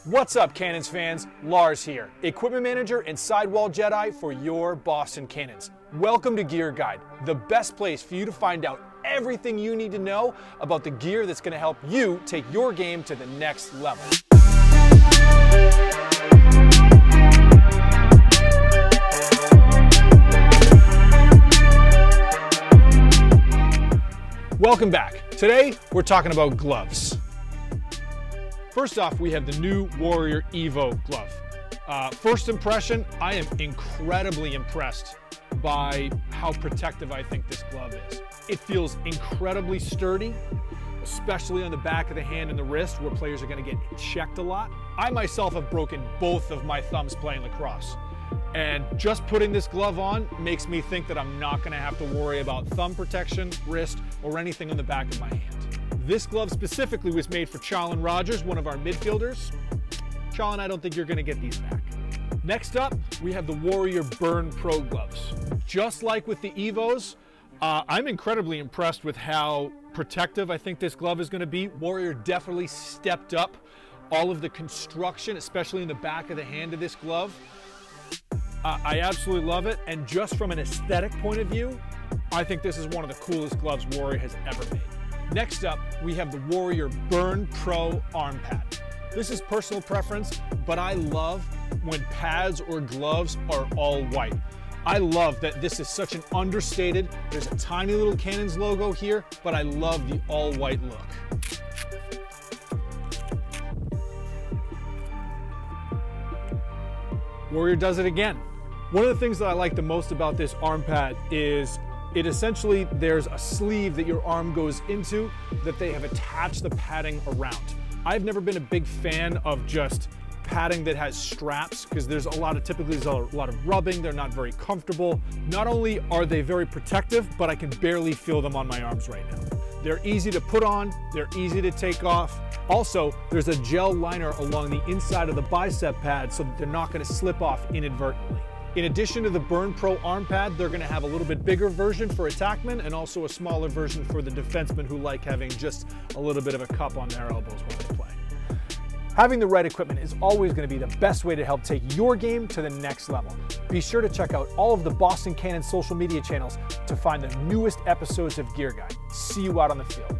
What's up, Cannons fans? Lars here, Equipment Manager and Sidewall Jedi for your Boston Cannons. Welcome to Gear Guide, the best place for you to find out everything you need to know about the gear that's going to help you take your game to the next level. Welcome back. Today, we're talking about gloves. First off, we have the new Warrior Evo Glove. First impression, I am incredibly impressed by how protective I think this glove is. It feels incredibly sturdy, especially on the back of the hand and the wrist where players are going to get checked a lot. I myself have broken both of my thumbs playing lacrosse. And just putting this glove on makes me think that I'm not going to have to worry about thumb protection, wrist, or anything on the back of my hand. This glove specifically was made for Challen Rogers, one of our midfielders. Challen, I don't think you're going to get these back. Next up, we have the Warrior Burn Pro gloves. Just like with the Evos, I'm incredibly impressed with how protective I think this glove is going to be. Warrior definitely stepped up all of the construction, especially in the back of the hand of this glove. I absolutely love it, and just from an aesthetic point of view, I think this is one of the coolest gloves Warrior has ever made. Next up, we have the Warrior Burn Pro Arm Pad. This is personal preference, but I love when pads or gloves are all white. I love that this is such an understated, there's a tiny little Cannons logo here, but I love the all white look. Warrior does it again. One of the things that I like the most about this arm pad is there's a sleeve that your arm goes into that they have attached the padding around. I've never been a big fan of just padding that has straps because typically there's a lot of rubbing, they're not very comfortable. Not only are they very protective, but I can barely feel them on my arms right now. They're easy to put on, they're easy to take off. Also, there's a gel liner along the inside of the bicep pad so that they're not going to slip off inadvertently. In addition to the Burn Pro arm pad, they're going to have a little bit bigger version for attackmen and also a smaller version for the defensemen who like having just a little bit of a cup on their elbows when they play. Having the right equipment is always going to be the best way to help take your game to the next level. Be sure to check out all of the Boston Cannons social media channels to find the newest episodes of Gear Guide. See you out on the field.